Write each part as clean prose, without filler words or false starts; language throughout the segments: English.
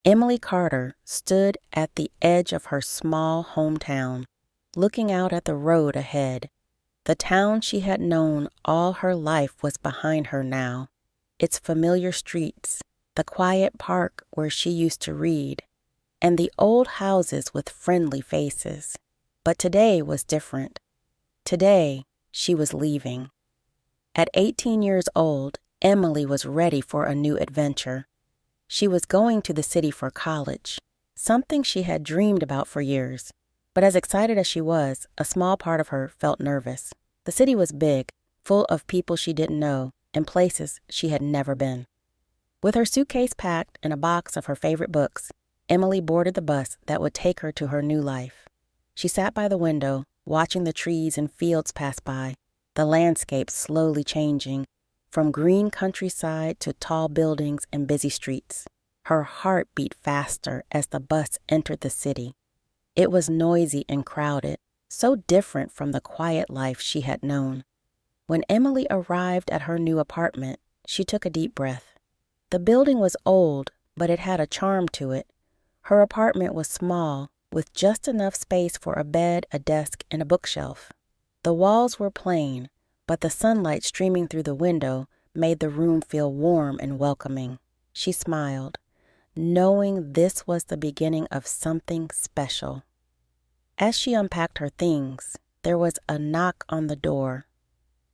Emily Carter stood at the edge of her small hometown, looking out at the road ahead. The town she had known all her life was behind her now, its familiar streets, the quiet park where she used to read, and the old houses with friendly faces. But today was different. Today, she was leaving. At 18 years old, Emily was ready for a new adventure. She was going to the city for college, something she had dreamed about for years. But as excited as she was, a small part of her felt nervous. The city was big, full of people she didn't know, and places she had never been. With her suitcase packed and a box of her favorite books, Emily boarded the bus that would take her to her new life. She sat by the window, watching the trees and fields pass by, the landscape slowly changing, from green countryside to tall buildings and busy streets. Her heart beat faster as the bus entered the city. It was noisy and crowded, so different from the quiet life she had known. When Emily arrived at her new apartment, she took a deep breath. The building was old, but it had a charm to it. Her apartment was small, with just enough space for a bed, a desk, and a bookshelf. The walls were plain, but the sunlight streaming through the window made the room feel warm and welcoming. She smiled, knowing this was the beginning of something special. As she unpacked her things, there was a knock on the door.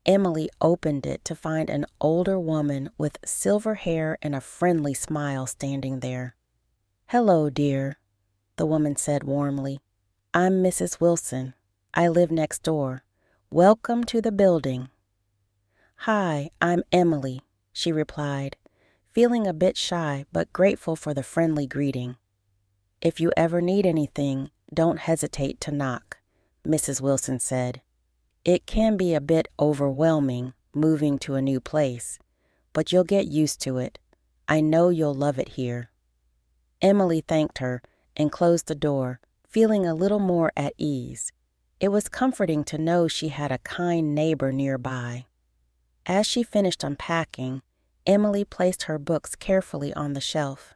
Emily opened it to find an older woman with silver hair and a friendly smile standing there. "Hello, dear," the woman said warmly. "I'm Mrs. Wilson. I live next door. Welcome to the building." "Hi, I'm Emily," she replied, feeling a bit shy but grateful for the friendly greeting. "If you ever need anything, don't hesitate to knock," Mrs. Wilson said. "It can be a bit overwhelming moving to a new place, but you'll get used to it. I know you'll love it here." Emily thanked her and closed the door, feeling a little more at ease. It was comforting to know she had a kind neighbor nearby. As she finished unpacking, Emily placed her books carefully on the shelf.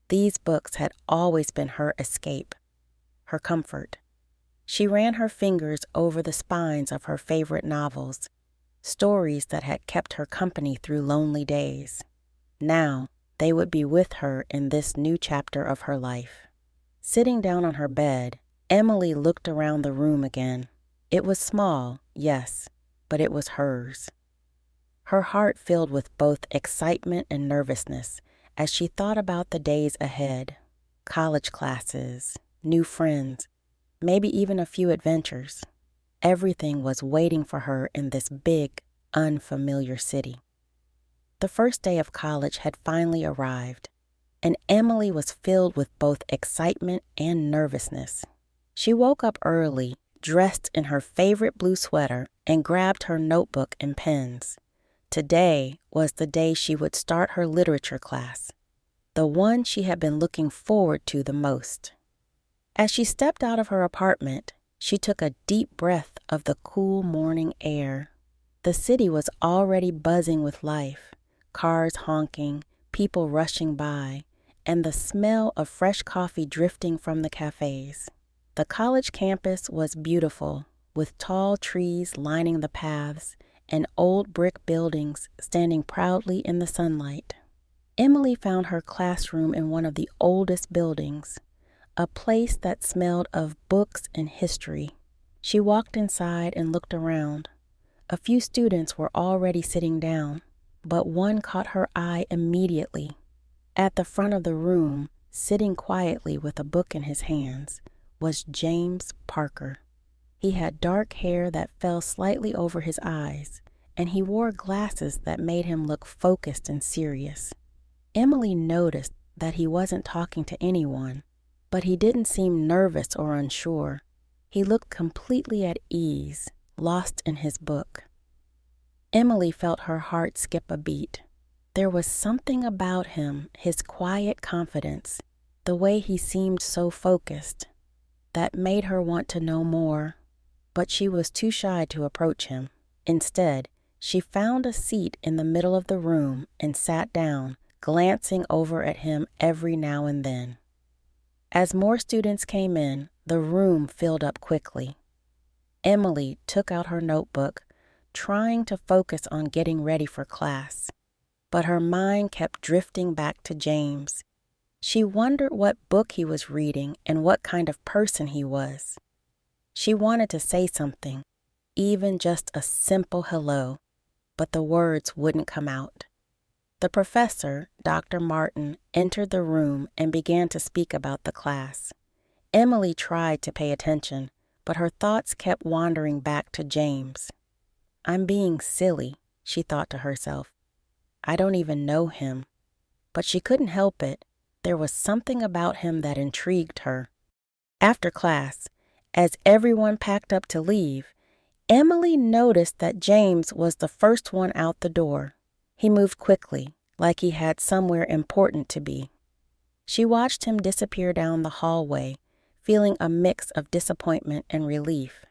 These books had always been her escape, her comfort. She ran her fingers over the spines of her favorite novels, stories that had kept her company through lonely days. Now, they would be with her in this new chapter of her life. Sitting down on her bed, Emily looked around the room again. It was small, yes, but it was hers. Her heart filled with both excitement and nervousness as she thought about the days ahead, college classes, new friends, maybe even a few adventures. Everything was waiting for her in this big, unfamiliar city. The first day of college had finally arrived, and Emily was filled with both excitement and nervousness. She woke up early, dressed in her favorite blue sweater, and grabbed her notebook and pens. Today was the day she would start her literature class, the one she had been looking forward to the most. As she stepped out of her apartment, she took a deep breath of the cool morning air. The city was already buzzing with life, cars honking, people rushing by, and the smell of fresh coffee drifting from the cafes. The college campus was beautiful, with tall trees lining the paths and old brick buildings standing proudly in the sunlight. Emily found her classroom in one of the oldest buildings, a place that smelled of books and history. She walked inside and looked around. A few students were already sitting down, but one caught her eye immediately. At the front of the room, sitting quietly with a book in his hands, was James Parker. He had dark hair that fell slightly over his eyes, and he wore glasses that made him look focused and serious. Emily noticed that he wasn't talking to anyone, but he didn't seem nervous or unsure. He looked completely at ease, lost in his book. Emily felt her heart skip a beat. There was something about him, his quiet confidence, the way he seemed so focused, that made her want to know more, but she was too shy to approach him. Instead, she found a seat in the middle of the room and sat down, glancing over at him every now and then. As more students came in, the room filled up quickly. Emily took out her notebook, trying to focus on getting ready for class. But her mind kept drifting back to James. She wondered what book he was reading and what kind of person he was. She wanted to say something, even just a simple hello, but the words wouldn't come out. The professor, Dr. Martin, entered the room and began to speak about the class. Emily tried to pay attention, but her thoughts kept wandering back to James. I'm being silly, she thought to herself. I don't even know him. But she couldn't help it. There was something about him that intrigued her. After class, as everyone packed up to leave, Emily noticed that James was the first one out the door. He moved quickly, like he had somewhere important to be. She watched him disappear down the hallway, feeling a mix of disappointment and relief.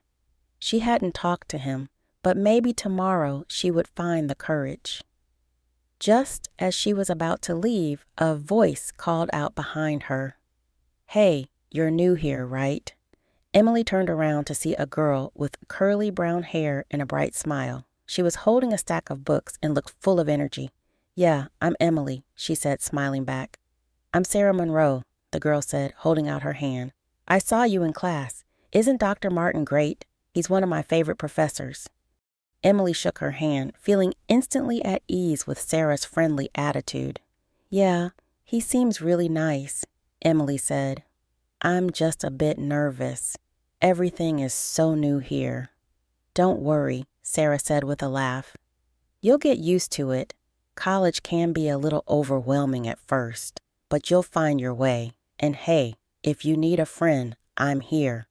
She hadn't talked to him, but maybe tomorrow she would find the courage. Just as she was about to leave, a voice called out behind her. Hey, you're new here, right? Emily turned around to see a girl with curly brown hair and a bright smile. She was holding a stack of books and looked full of energy. Yeah, I'm Emily, she said, smiling back. I'm Sarah Monroe, the girl said, holding out her hand. I saw you in class. Isn't Dr. Martin great? He's one of my favorite professors. Emily shook her hand, feeling instantly at ease with Sarah's friendly attitude. Yeah, he seems really nice, Emily said. I'm just a bit nervous. Everything is so new here. Don't worry, Sarah said with a laugh. You'll get used to it. College can be a little overwhelming at first, but you'll find your way. And hey, if you need a friend, I'm here.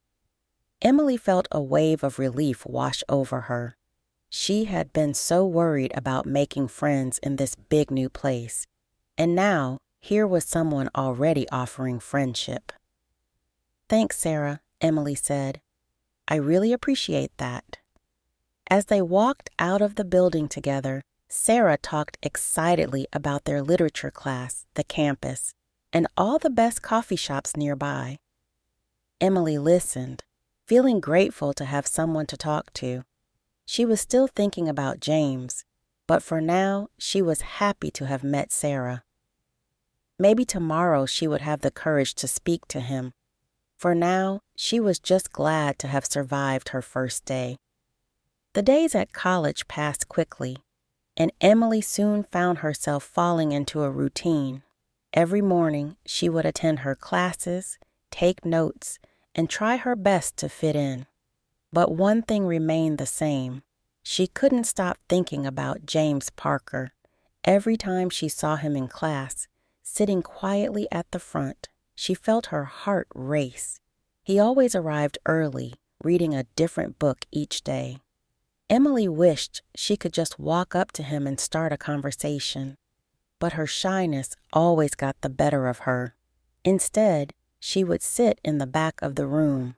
Emily felt a wave of relief wash over her. She had been so worried about making friends in this big new place, and now here was someone already offering friendship. Thanks, Sarah, Emily said. I really appreciate that. As they walked out of the building together, Sarah talked excitedly about their literature class, the campus, and all the best coffee shops nearby. Emily listened, feeling grateful to have someone to talk to. She was still thinking about James, but for now, she was happy to have met Sarah. Maybe tomorrow she would have the courage to speak to him. For now, she was just glad to have survived her first day. The days at college passed quickly, and Emily soon found herself falling into a routine. Every morning, she would attend her classes, take notes, and try her best to fit in. But one thing remained the same. She couldn't stop thinking about James Parker. Every time she saw him in class, sitting quietly at the front, she felt her heart race. He always arrived early, reading a different book each day. Emily wished she could just walk up to him and start a conversation, but her shyness always got the better of her. Instead, she would sit in the back of the room,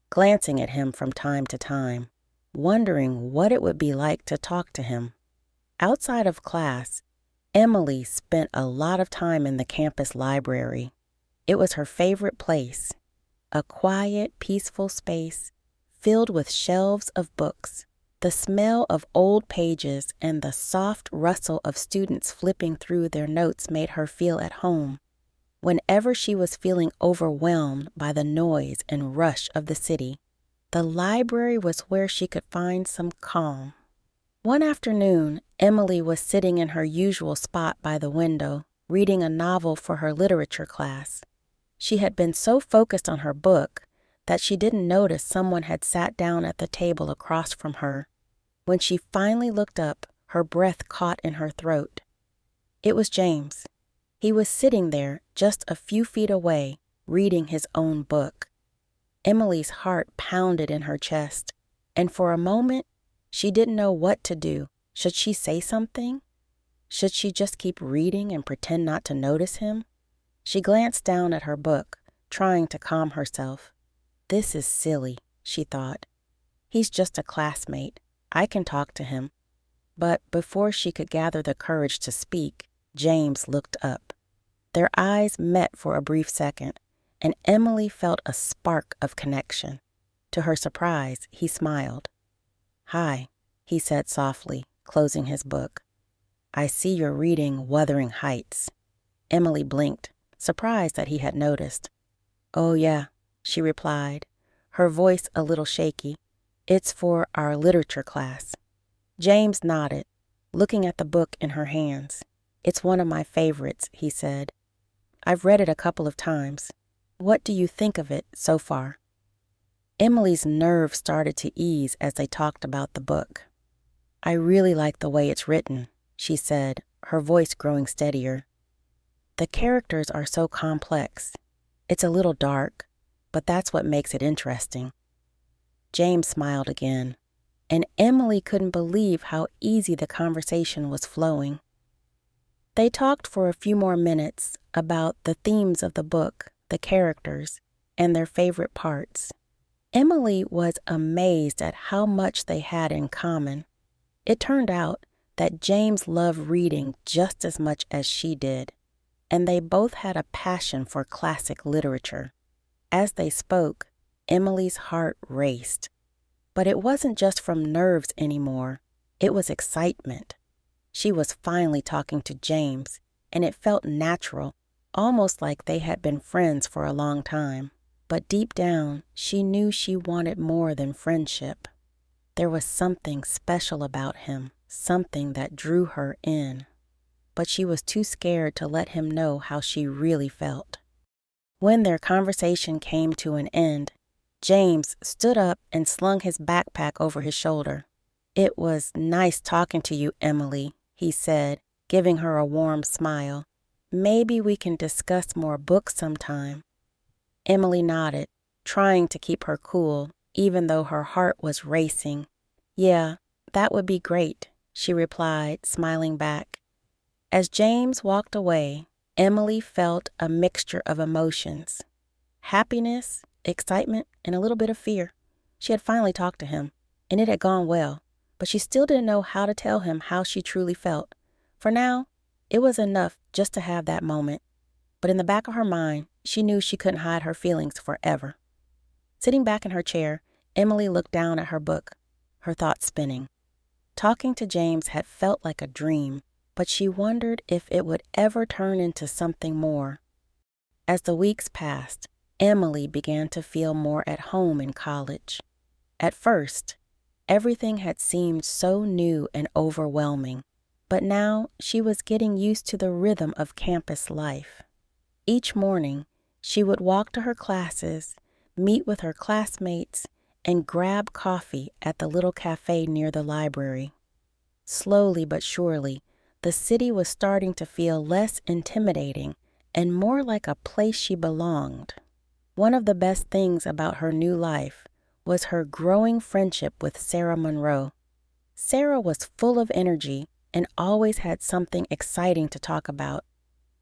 glancing at him from time to time, wondering what it would be like to talk to him. Outside of class, Emily spent a lot of time in the campus library. It was her favorite place, a quiet, peaceful space filled with shelves of books. The smell of old pages and the soft rustle of students flipping through their notes made her feel at home. Whenever she was feeling overwhelmed by the noise and rush of the city, the library was where she could find some calm. One afternoon, Emily was sitting in her usual spot by the window, reading a novel for her literature class. She had been so focused on her book that she didn't notice someone had sat down at the table across from her. When she finally looked up, her breath caught in her throat. It was James. He was sitting there just a few feet away, reading his own book. Emily's heart pounded in her chest, and for a moment, she didn't know what to do. Should she say something? Should she just keep reading and pretend not to notice him? She glanced down at her book, trying to calm herself. This is silly, she thought. He's just a classmate. I can talk to him. But before she could gather the courage to speak, James looked up. Their eyes met for a brief second, and Emily felt a spark of connection. To her surprise, he smiled. "Hi," he said softly, closing his book. "I see you're reading Wuthering Heights." Emily blinked, surprised that he had noticed. "Oh, yeah," she replied, her voice a little shaky. "It's for our literature class." James nodded, looking at the book in her hands. "It's one of my favorites," he said. "I've read it a couple of times. What do you think of it so far?" Emily's nerves started to ease as they talked about the book. "I really like the way it's written," she said, her voice growing steadier. "The characters are so complex. It's a little dark, but that's what makes it interesting." James smiled again, and Emily couldn't believe how easy the conversation was flowing. They talked for a few more minutes about the themes of the book, the characters, and their favorite parts. Emily was amazed at how much they had in common. It turned out that James loved reading just as much as she did, and they both had a passion for classic literature. As they spoke, Emily's heart raced. But it wasn't just from nerves anymore. It was excitement. She was finally talking to James, and it felt natural, almost like they had been friends for a long time. But deep down, she knew she wanted more than friendship. There was something special about him, something that drew her in. But she was too scared to let him know how she really felt. When their conversation came to an end, James stood up and slung his backpack over his shoulder. "It was nice talking to you, Emily," he said, giving her a warm smile. "Maybe we can discuss more books sometime." Emily nodded, trying to keep her cool, even though her heart was racing. "Yeah, that would be great," she replied, smiling back. As James walked away, Emily felt a mixture of emotions. Happiness, excitement, and a little bit of fear. She had finally talked to him, and it had gone well, but she still didn't know how to tell him how she truly felt. For now, it was enough just to have that moment. But in the back of her mind, she knew she couldn't hide her feelings forever. Sitting back in her chair, Emily looked down at her book, her thoughts spinning. Talking to James had felt like a dream, but she wondered if it would ever turn into something more. As the weeks passed, Emily began to feel more at home in college. At first, everything had seemed so new and overwhelming, but now she was getting used to the rhythm of campus life. Each morning, she would walk to her classes, meet with her classmates, and grab coffee at the little cafe near the library. Slowly but surely, the city was starting to feel less intimidating and more like a place she belonged. One of the best things about her new life was her growing friendship with Sarah Monroe. Sarah was full of energy and always had something exciting to talk about.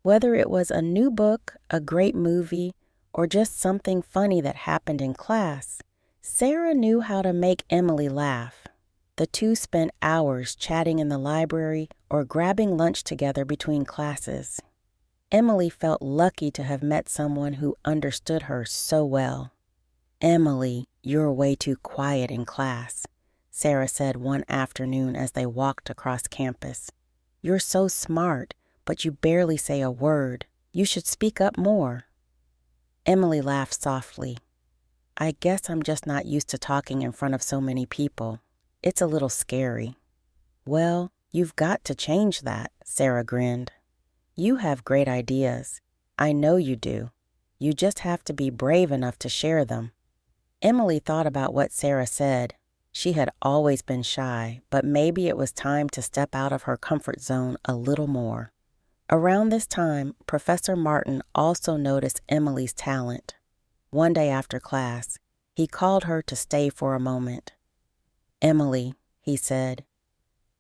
Whether it was a new book, a great movie, or just something funny that happened in class, Sarah knew how to make Emily laugh. The two spent hours chatting in the library or grabbing lunch together between classes. Emily felt lucky to have met someone who understood her so well. "Emily, you're way too quiet in class," Sarah said one afternoon as they walked across campus. "You're so smart, but you barely say a word. You should speak up more." Emily laughed softly. "I guess I'm just not used to talking in front of so many people. It's a little scary." "Well, you've got to change that," Sarah grinned. "You have great ideas. I know you do. You just have to be brave enough to share them." Emily thought about what Sarah said. She had always been shy, but maybe it was time to step out of her comfort zone a little more. Around this time, Professor Martin also noticed Emily's talent. One day after class, he called her to stay for a moment. "Emily," he said,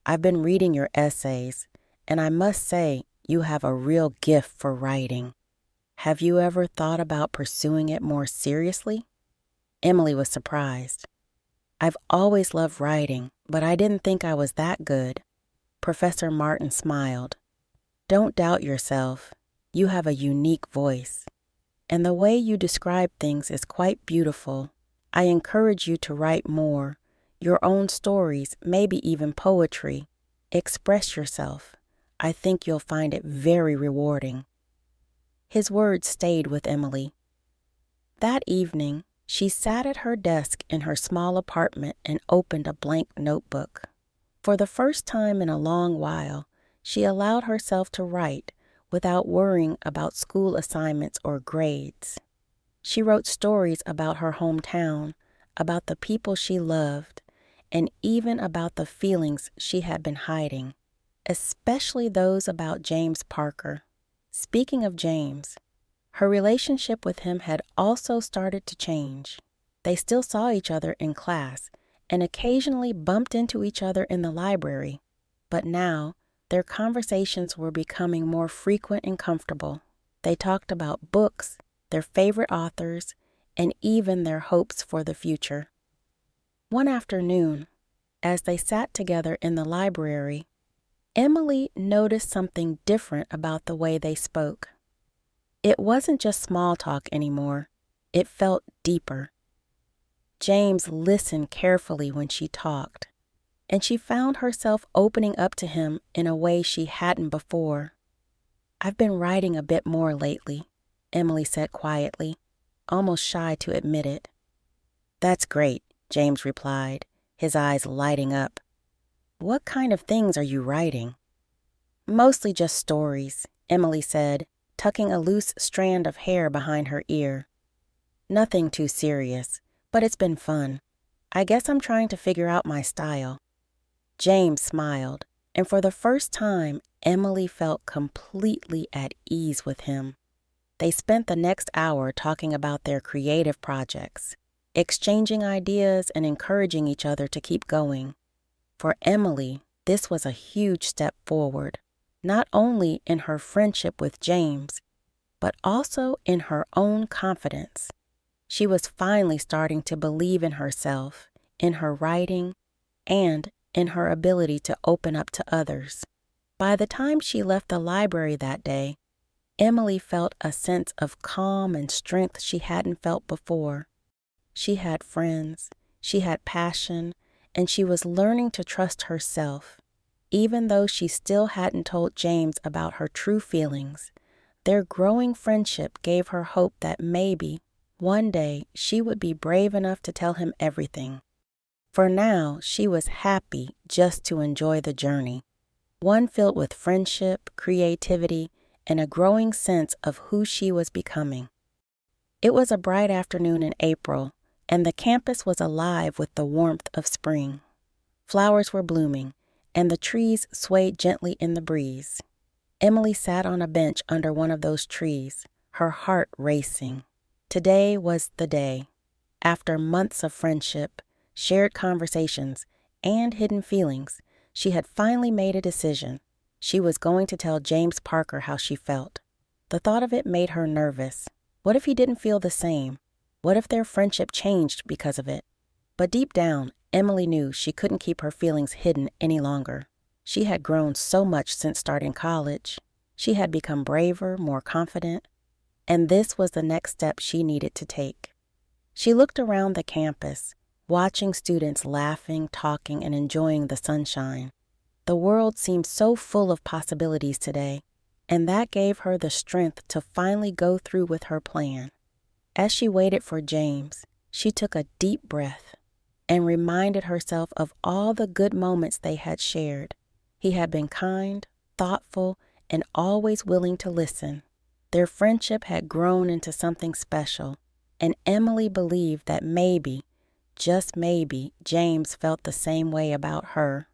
"I've been reading your essays, and I must say you have a real gift for writing. Have you ever thought about pursuing it more seriously?" Emily was surprised. "I've always loved writing, but I didn't think I was that good." Professor Martin smiled. Don't doubt yourself. You have a unique voice, and the way you describe things is quite beautiful. I encourage you to write more, your own stories, maybe even poetry. Express yourself. I think you'll find it very rewarding." His words stayed with Emily. That evening, she sat at her desk in her small apartment and opened a blank notebook. For the first time in a long while, she allowed herself to write without worrying about school assignments or grades. She wrote stories about her hometown, about the people she loved, and even about the feelings she had been hiding, especially those about James Parker. Speaking of James, her relationship with him had also started to change. They still saw each other in class and occasionally bumped into each other in the library, but now their conversations were becoming more frequent and comfortable. They talked about books, their favorite authors, and even their hopes for the future. One afternoon, as they sat together in the library, Emily noticed something different about the way they spoke. It wasn't just small talk anymore. It felt deeper. James listened carefully when she talked, and she found herself opening up to him in a way she hadn't before. "I've been writing a bit more lately," Emily said quietly, almost shy to admit it. "That's great," James replied, his eyes lighting up. "What kind of things are you writing?" "Mostly just stories," Emily said, tucking a loose strand of hair behind her ear. "Nothing too serious, but it's been fun. I guess I'm trying to figure out my style." James smiled, and for the first time, Emily felt completely at ease with him. They spent the next hour talking about their creative projects, exchanging ideas and encouraging each other to keep going. For Emily, this was a huge step forward, not only in her friendship with James, but also in her own confidence. She was finally starting to believe in herself, in her writing, and in her ability to open up to others. By the time she left the library that day, Emily felt a sense of calm and strength she hadn't felt before. She had friends, she had passion, and she was learning to trust herself. Even though she still hadn't told James about her true feelings, their growing friendship gave her hope that maybe, one day, she would be brave enough to tell him everything. For now, she was happy just to enjoy the journey, one filled with friendship, creativity, and a growing sense of who she was becoming. It was a bright afternoon in April, and the campus was alive with the warmth of spring. Flowers were blooming, and the trees swayed gently in the breeze. Emily sat on a bench under one of those trees, her heart racing. Today was the day. After months of friendship, shared conversations, and hidden feelings, she had finally made a decision. She was going to tell James Parker how she felt. The thought of it made her nervous. What if he didn't feel the same? What if their friendship changed because of it? But deep down, Emily knew she couldn't keep her feelings hidden any longer. She had grown so much since starting college. She had become braver, more confident, and this was the next step she needed to take. She looked around the campus, watching students laughing, talking, and enjoying the sunshine. The world seemed so full of possibilities today, and that gave her the strength to finally go through with her plan. As she waited for James, she took a deep breath and reminded herself of all the good moments they had shared. He had been kind, thoughtful, and always willing to listen. Their friendship had grown into something special, and Emily believed that maybe, just maybe, James felt the same way about her.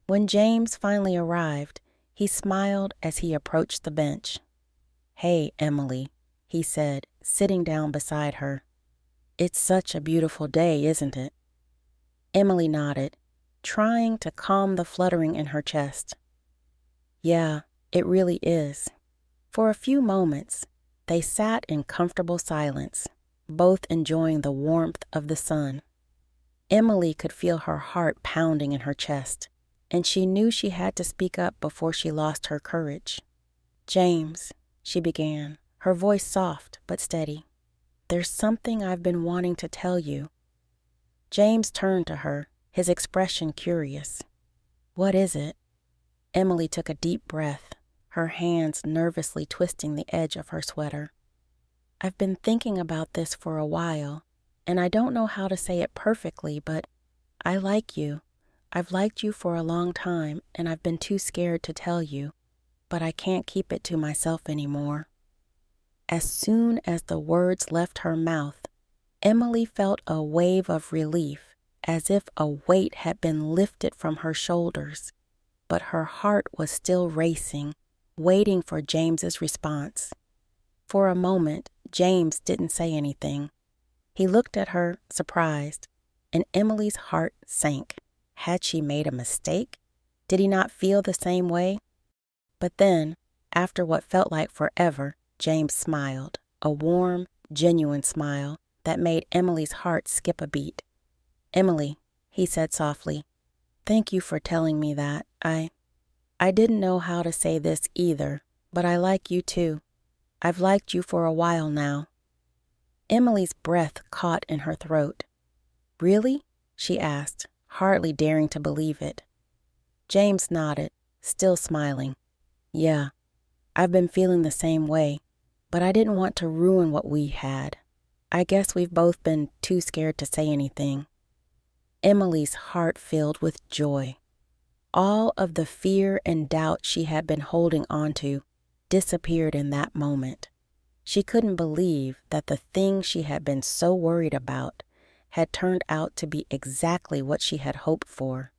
When James finally arrived, he smiled as he approached the bench. "Hey, Emily," he said, sitting down beside her. "It's such a beautiful day, isn't it?" Emily nodded, trying to calm the fluttering in her chest. "Yeah, it really is." For a few moments, they sat in comfortable silence, both enjoying the warmth of the sun. Emily could feel her heart pounding in her chest, and she knew she had to speak up before she lost her courage. James, she began, her voice soft but steady. There's something I've been wanting to tell you. James turned to her, his expression curious. What is it? Emily took a deep breath, her hands nervously twisting the edge of her sweater. I've been thinking about this for a while, and I don't know how to say it perfectly, but I like you. I've liked you for a long time, and I've been too scared to tell you, but I can't keep it to myself anymore. As soon as the words left her mouth, Emily felt a wave of relief, as if a weight had been lifted from her shoulders, but her heart was still racing, waiting for James's response. For a moment, James didn't say anything. He looked at her, surprised, and Emily's heart sank. Had she made a mistake? Did he not feel the same way? But then, after what felt like forever, James smiled, a warm, genuine smile that made Emily's heart skip a beat. Emily, he said softly, thank you for telling me that. I didn't know how to say this either, but I like you too. I've liked you for a while now. Emily's breath caught in her throat. Really? She asked, hardly daring to believe it. James nodded, still smiling. Yeah, I've been feeling the same way, but I didn't want to ruin what we had. I guess we've both been too scared to say anything. Emily's heart filled with joy. All of the fear and doubt she had been holding onto disappeared in that moment. She couldn't believe that the thing she had been so worried about had turned out to be exactly what she had hoped for.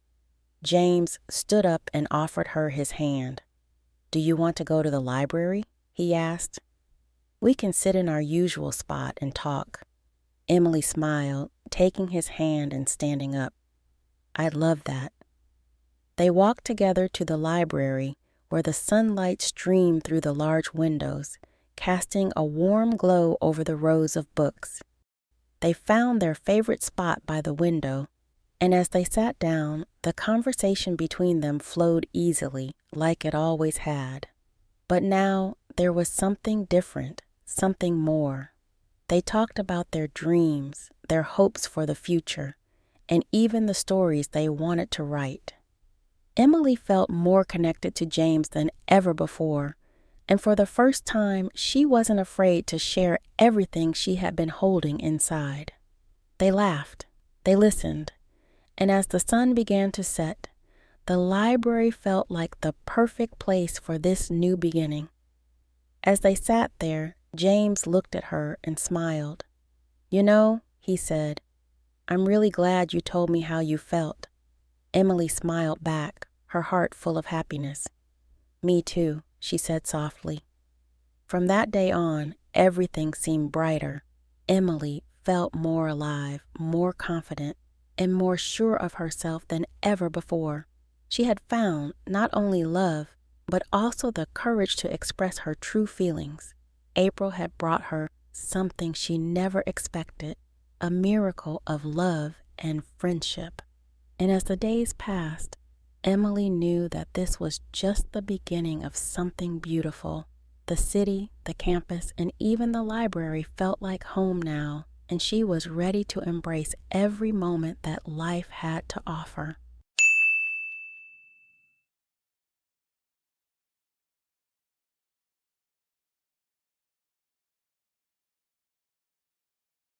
James stood up and offered her his hand. Do you want to go to the library? He asked. We can sit in our usual spot and talk. Emily smiled, taking his hand and standing up. I'd love that. They walked together to the library, where the sunlight streamed through the large windows, casting a warm glow over the rows of books. They found their favorite spot by the window, and as they sat down, the conversation between them flowed easily, like it always had. But now there was something different, something more. They talked about their dreams, their hopes for the future, and even the stories they wanted to write. Emily felt more connected to James than ever before, and for the first time, she wasn't afraid to share everything she had been holding inside. They laughed, they listened, and as the sun began to set, the library felt like the perfect place for this new beginning. As they sat there, James looked at her and smiled. You know, he said, I'm really glad you told me how you felt. Emily smiled back, her heart full of happiness. Me too, she said softly. From that day on, everything seemed brighter. Emily felt more alive, more confident, and more sure of herself than ever before. She had found not only love, but also the courage to express her true feelings. April had brought her something she never expected, a miracle of love and friendship. And as the days passed, Emily knew that this was just the beginning of something beautiful. The city, the campus, and even the library felt like home now, and she was ready to embrace every moment that life had to offer.